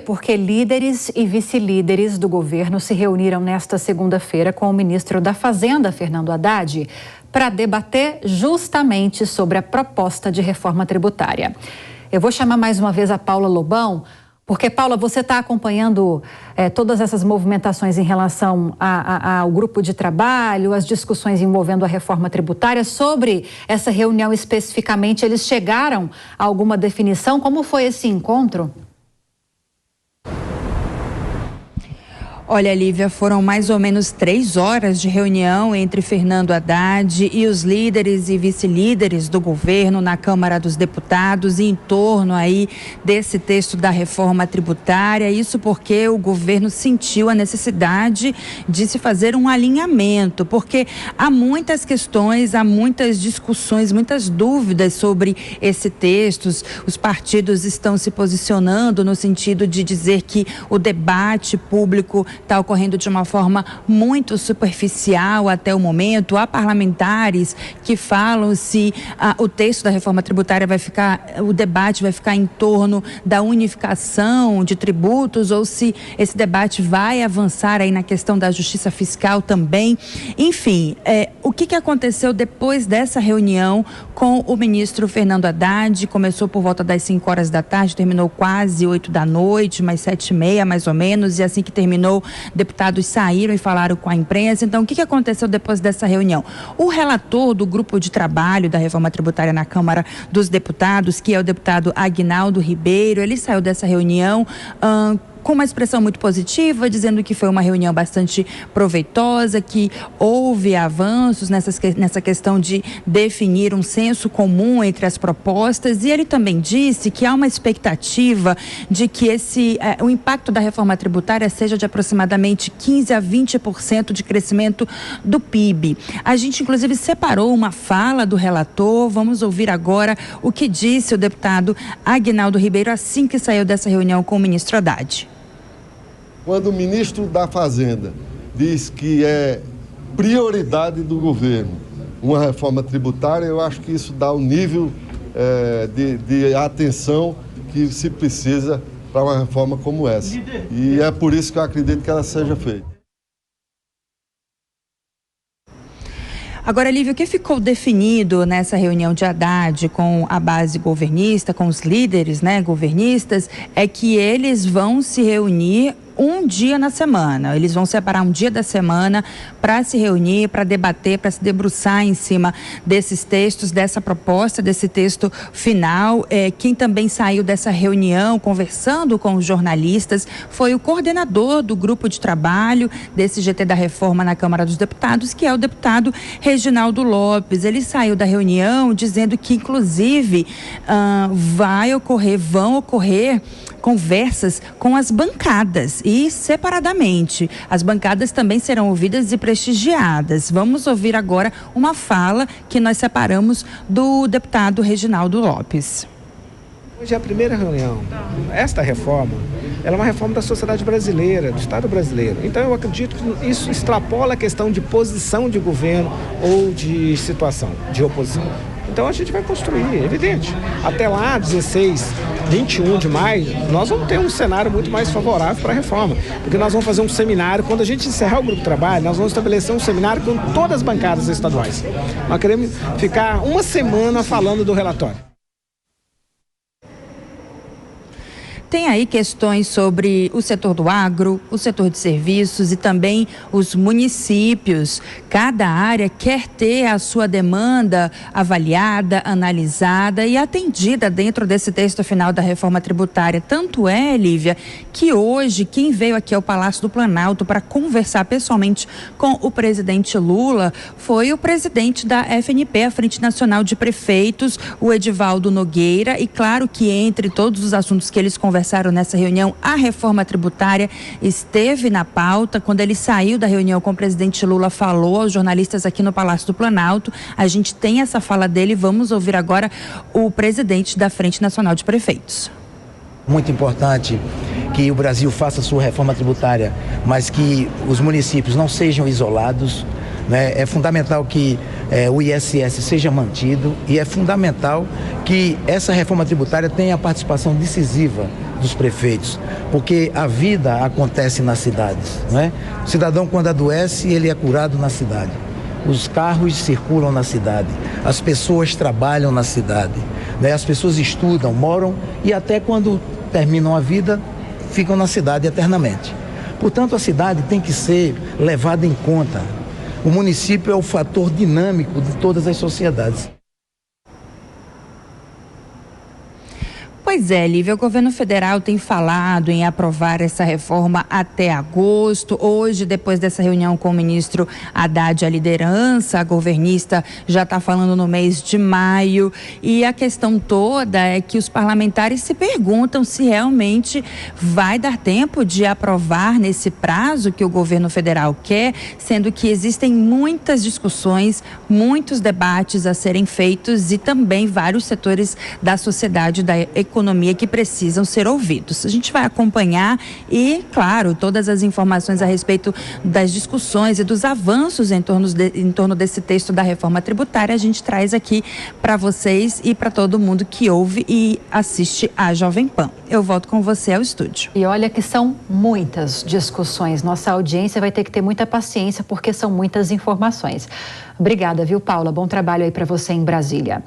porque líderes e vice-líderes do governo se reuniram nesta segunda-feira com o ministro da Fazenda, Fernando Haddad, para debater justamente sobre a proposta de reforma tributária. Eu vou chamar mais uma vez a Paula Lobão, porque, Paula, você está acompanhando todas essas movimentações em relação ao grupo de trabalho, as discussões envolvendo a reforma tributária. Sobre essa reunião especificamente, eles chegaram a alguma definição? Como foi esse encontro? Olha, Lívia, foram mais ou menos 3 horas de reunião entre Fernando Haddad e os líderes e vice-líderes do governo na Câmara dos Deputados em torno aí desse texto da reforma tributária. Isso porque o governo sentiu a necessidade de se fazer um alinhamento, porque há muitas questões, há muitas discussões, muitas dúvidas sobre esse texto. Os partidos estão se posicionando no sentido de dizer que o debate público está ocorrendo de uma forma muito superficial até o momento. Há parlamentares que falam se o texto da reforma tributária o debate vai ficar em torno da unificação de tributos ou se esse debate vai avançar aí na questão da justiça fiscal também. Enfim, o que aconteceu depois dessa reunião com o ministro Fernando Haddad? Começou por volta das 5 horas da tarde, terminou quase 8 da noite, mais 7h30 mais ou menos, e assim que terminou, deputados saíram e falaram com a imprensa. Então, o que aconteceu depois dessa reunião? O relator do grupo de trabalho da reforma tributária na Câmara dos Deputados, que é o deputado Aguinaldo Ribeiro, ele saiu dessa reunião com uma expressão muito positiva, dizendo que foi uma reunião bastante proveitosa, que houve avanços nessa questão de definir um senso comum entre as propostas, e ele também disse que há uma expectativa de que o impacto da reforma tributária seja de aproximadamente 15% a 20% de crescimento do PIB. A gente, inclusive, separou uma fala do relator. Vamos ouvir agora o que disse o deputado Aguinaldo Ribeiro assim que saiu dessa reunião com o ministro Haddad. Quando o ministro da Fazenda diz que é prioridade do governo uma reforma tributária, eu acho que isso dá um nível de atenção que se precisa para uma reforma como essa. E é por isso que eu acredito que ela seja feita. Agora, Lívia, o que ficou definido nessa reunião de Haddad com a base governista, com os líderes, governistas, é que eles vão se reunir um dia na semana. Eles vão separar um dia da semana para se reunir, para debater, para se debruçar em cima desses textos, dessa proposta, desse texto final. Quem também saiu dessa reunião conversando com os jornalistas foi o coordenador do grupo de trabalho desse GT da Reforma na Câmara dos Deputados, que é o deputado Reginaldo Lopes. Ele saiu da reunião dizendo que, inclusive, vão ocorrer conversas com as bancadas e separadamente. As bancadas também serão ouvidas e prestigiadas. Vamos ouvir agora uma fala que nós separamos do deputado Reginaldo Lopes. Hoje é a primeira reunião. Esta reforma, ela é uma reforma da sociedade brasileira, do Estado brasileiro. Então eu acredito que isso extrapola a questão de posição de governo ou de situação de oposição. Então a gente vai construir, é evidente. Até lá, 21 de maio, nós vamos ter um cenário muito mais favorável para a reforma. Porque nós vamos fazer um seminário, quando a gente encerrar o grupo de trabalho, nós vamos estabelecer um seminário com todas as bancadas estaduais. Nós queremos ficar uma semana falando do relatório. Tem aí questões sobre o setor do agro, o setor de serviços e também os municípios. Cada área quer ter a sua demanda avaliada, analisada e atendida dentro desse texto final da reforma tributária. Tanto é, Lívia, que hoje quem veio aqui ao Palácio do Planalto para conversar pessoalmente com o presidente Lula foi o presidente da FNP, a Frente Nacional de Prefeitos, o Edivaldo Nogueira. E claro que entre todos os assuntos que eles conversaram nessa reunião, a reforma tributária esteve na pauta. Quando ele saiu da reunião com o presidente Lula, falou aos jornalistas aqui no Palácio do Planalto. A gente tem essa fala dele. Vamos ouvir agora o presidente da Frente Nacional de Prefeitos. Muito importante que o Brasil faça sua reforma tributária, mas que os municípios não sejam isolados. É fundamental que o ISS seja mantido e é fundamental que essa reforma tributária tenha a participação decisiva dos prefeitos, porque a vida acontece nas cidades, não é? O cidadão, quando adoece, ele é curado na cidade. Os carros circulam na cidade, as pessoas trabalham na cidade, né? As pessoas estudam, moram e até quando terminam a vida, ficam na cidade eternamente. Portanto, a cidade tem que ser levada em conta. O município é o fator dinâmico de todas as sociedades. Pois é, Lívia, o governo federal tem falado em aprovar essa reforma até agosto. Hoje, depois dessa reunião com o ministro Haddad, a liderança, a governista já está falando no mês de maio. E a questão toda é que os parlamentares se perguntam se realmente vai dar tempo de aprovar nesse prazo que o governo federal quer, sendo que existem muitas discussões, muitos debates a serem feitos e também vários setores da sociedade, da economia que precisam ser ouvidos. A gente vai acompanhar e, claro, todas as informações a respeito das discussões e dos avanços em torno desse texto da reforma tributária, a gente traz aqui para vocês e para todo mundo que ouve e assiste a Jovem Pan. Eu volto com você ao estúdio. E olha que são muitas discussões. Nossa audiência vai ter que ter muita paciência porque são muitas informações. Obrigada, viu, Paula? Bom trabalho aí para você em Brasília.